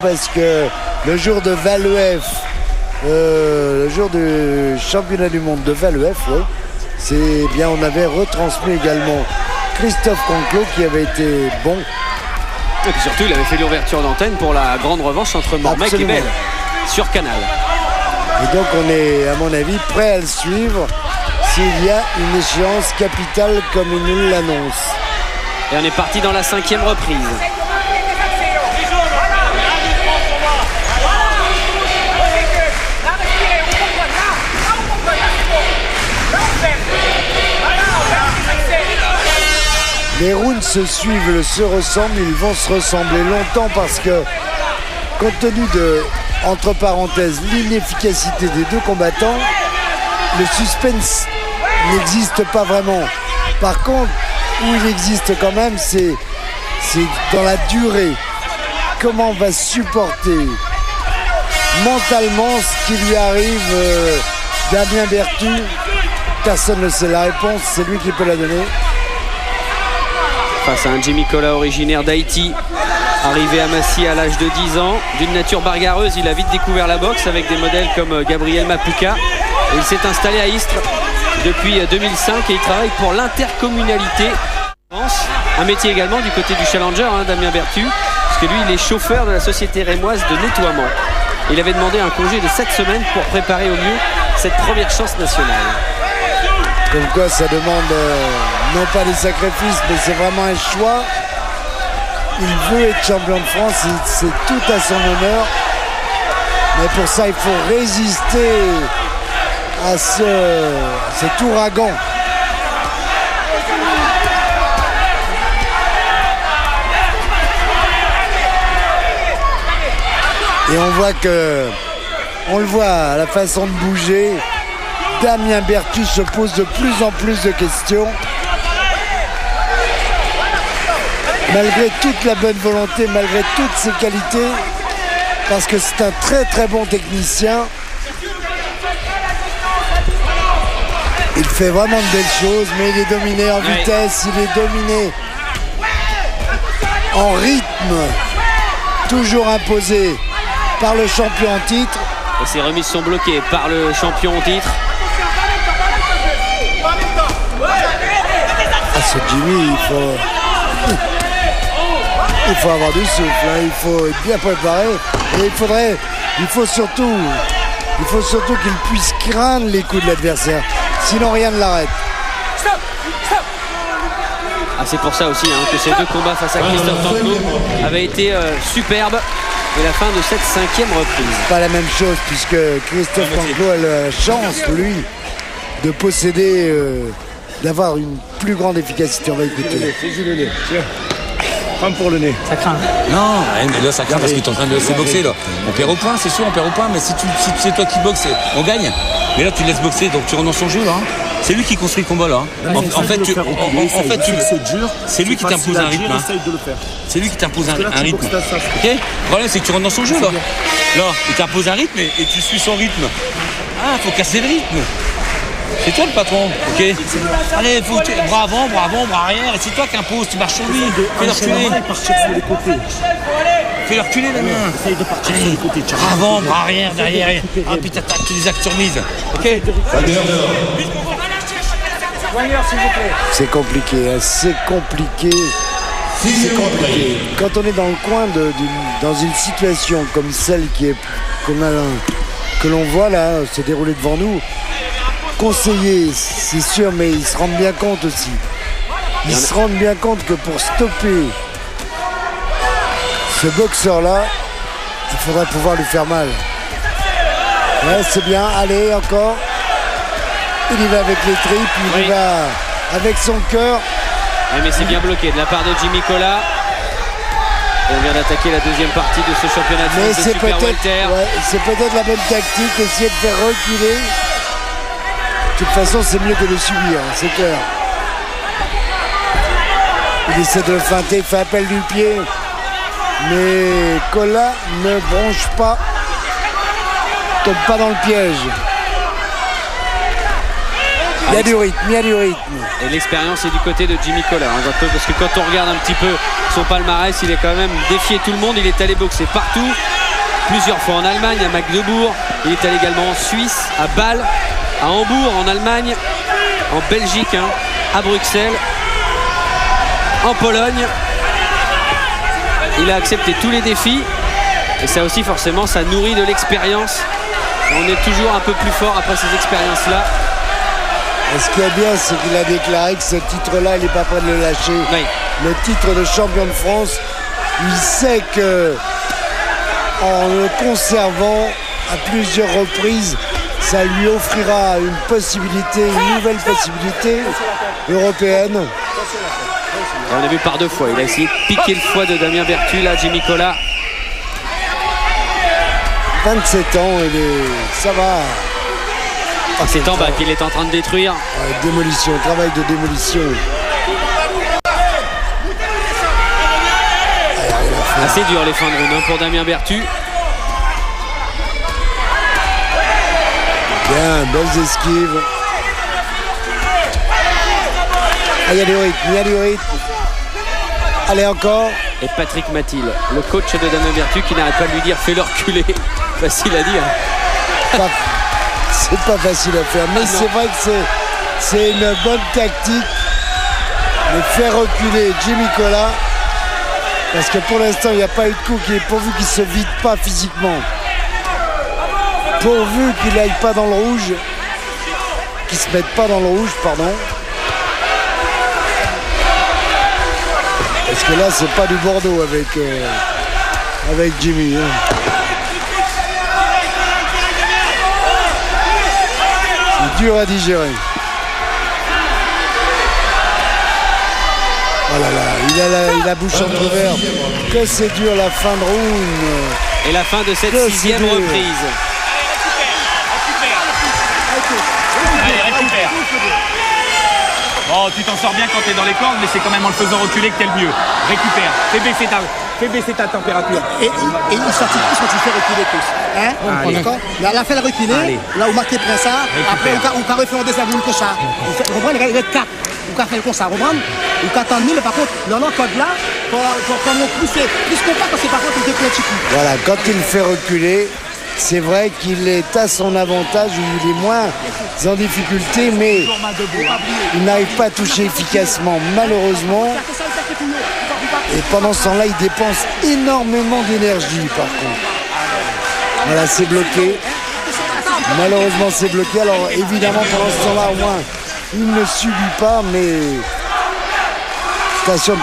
Parce que le jour de Valef, le jour du championnat du monde de Valef, ouais, c'est bien, on avait retransmis également Christophe Conclos qui avait été bon. Et puis surtout, il avait fait l'ouverture d'antenne pour la grande revanche entre Mormec et Belle sur Canal. Et donc on est, à mon avis, prêt à le suivre s'il y a une échéance capitale comme il nous l'annonce. Et on est parti dans la 5e reprise. Les rounds se suivent, se ressemblent, ils vont se ressembler longtemps parce que, compte tenu de, entre parenthèses, l'inefficacité des deux combattants, le suspense n'existe pas vraiment. Par contre, où il existe quand même, c'est dans la durée. Comment on va supporter mentalement ce qui lui arrive Damien Bertu. Personne ne sait la réponse, c'est lui qui peut la donner. Face à un Jimmy Cola originaire d'Haïti, arrivé à Massy à l'âge de 10 ans, d'une nature bagarreuse, il a vite découvert la boxe avec des modèles comme Gabriel Mapuka. Et il s'est installé à Istres depuis 2005 et il travaille pour l'intercommunalité. Un métier également du côté du challenger, Damien Bertu, parce que lui il est chauffeur de la société rémoise de nettoiement. Il avait demandé un congé de 7 semaines pour préparer au mieux cette première chance nationale. Comme quoi ça demande non pas des sacrifices, mais c'est vraiment un choix. Il veut être champion de France, c'est tout à son honneur. Mais pour ça, il faut résister à cet ouragan. Et on voit on le voit à la façon de bouger. Damien Bertu se pose de plus en plus de questions. Malgré toute la bonne volonté, malgré toutes ses qualités, parce que c'est un très très bon technicien. Il fait vraiment de belles choses, mais il est dominé en vitesse, il est dominé en rythme, toujours imposé par le champion en titre. Et ses remises sont bloquées par le champion en titre. Ce Jimmy, il faut avoir du souffle, il faut être bien préparé et il faut surtout qu'il puisse craindre les coups de l'adversaire, sinon rien ne l'arrête. C'est pour ça aussi que ces deux combats face à Christophe Conclos avaient été superbes et la fin de cette 5e reprise. Pas la même chose puisque Christophe Conclos a la chance, lui, de posséder d'avoir une plus grande efficacité. On va écouter. Tiens, prends pour le nez. Ça craint. Non, mais là ça craint parce que tu es en train de laisser boxer là. On perd au point, c'est sûr, on perd au point, mais si c'est toi qui boxes, on gagne. Mais là tu laisses boxer, donc tu rentres dans son jeu là. C'est lui qui construit le combat là. En fait, c'est lui qui t'impose un rythme. C'est lui qui t'impose un rythme. Ok. Le problème c'est que tu rentres dans son jeu là. Là, il t'impose un rythme et tu suis son rythme. Ah, faut casser le rythme. C'est toi le patron, ok. Allez, bras avant, bras arrière, et c'est toi qui imposes, tu marches sur lui, fais-le reculer. Fais-le reculer la main. Essaye de partir sur les côtés. Bras avant, bras arrière, derrière, ah puis t'attaques tous les actes sur mise, ok. C'est compliqué, c'est compliqué. C'est compliqué. Quand on est dans le coin dans une situation comme celle que l'on voit là se dérouler devant nous, conseiller, c'est sûr, mais ils se rendent bien compte aussi. Ils se rendent bien compte que pour stopper ce boxeur-là, il faudrait pouvoir lui faire mal. Ouais, c'est bien. Allez, encore. Il y va avec les tripes, il y va avec son cœur. Oui, mais c'est bien bloqué de la part de Jimmy Cola. Et on vient d'attaquer la deuxième partie de ce championnat de France de Super Welter. C'est peut-être la bonne tactique, essayer de faire reculer. De toute façon, c'est mieux que de subir, c'est clair. Il essaie de le feinter, il fait appel du pied. Mais Cola ne bronche pas, tombe pas dans le piège. Il y a du rythme, il y a du rythme. Et l'expérience est du côté de Jimmy Collar, hein, parce que quand on regarde un petit peu son palmarès, il est quand même défié tout le monde. Il est allé boxer partout, plusieurs fois en Allemagne, à Magdebourg. Il est allé également en Suisse, à Bâle, à Hambourg, en Allemagne, en Belgique, hein, à Bruxelles, en Pologne. Il a accepté tous les défis. Et ça aussi, forcément, ça nourrit de l'expérience. On est toujours un peu plus fort après ces expériences-là. Et ce qui est bien, c'est qu'il a déclaré que ce titre-là, il n'est pas prêt de le lâcher. Oui. Le titre de champion de France, il sait que en le conservant à plusieurs reprises, ça lui offrira une possibilité, une nouvelle possibilité européenne. Et on a vu par 2 fois. Il a essayé de piquer le foie de Damien Bertu, là, Jimmy Collar. 27 ans, ça va. C'est en bas qu'il est en train de détruire. Démolition, travail de démolition. Assez dur les fins de round, hein, pour Damien Bertu. Bien, belles esquives. Il y a du rythme, il y a du rythme. Allez, encore. Et Patrick Mathil, le coach de Damien Bertu, qui n'arrête pas de lui dire fais-le reculer. Facile à dire. C'est pas facile à faire, mais c'est vrai que c'est une bonne tactique de faire reculer Jimmy Collar, parce que pour l'instant il n'y a pas eu de coup, pourvu qu'il ne se vide pas physiquement, pourvu qu'il n'aille pas dans le rouge, qu'il ne se mette pas dans le rouge, pardon. Parce que là c'est pas du Bordeaux avec Jimmy, hein. Dur à digérer. Oh là là, il a la bouche entrouverte. Que c'est dur la fin de round. Et la fin de cette 6e reprise. Allez, récupère. Bon, tu t'en sors bien quand tu es dans les cordes, mais c'est quand même en le faisant reculer que t'es le mieux. Récupère. Fais baisser ta température. Et il sortit plus quand il fait reculer plus. Hein? D'accord? Là, fait le reculer. Allez. Là, vous marquez près ça. Après, on peut refaire un deuxième round comme ça. Vous comprenez? Il y a 4. Vous pouvez faire comme ça. Vous comprenez? Vous pouvez attendre 1000, mais par contre, dans l'autre code là, pour pousser plus compact, parce que par contre, il fait un petit coup. Voilà, quand il fait reculer, c'est vrai qu'il est à son avantage, où il est moins en difficulté, mais il n'arrive pas à toucher efficacement, malheureusement. Et pendant ce temps-là, il dépense énormément d'énergie, par contre. Voilà, c'est bloqué. Malheureusement, c'est bloqué. Alors, évidemment, pendant ce temps-là, au moins, il ne subit pas, mais station de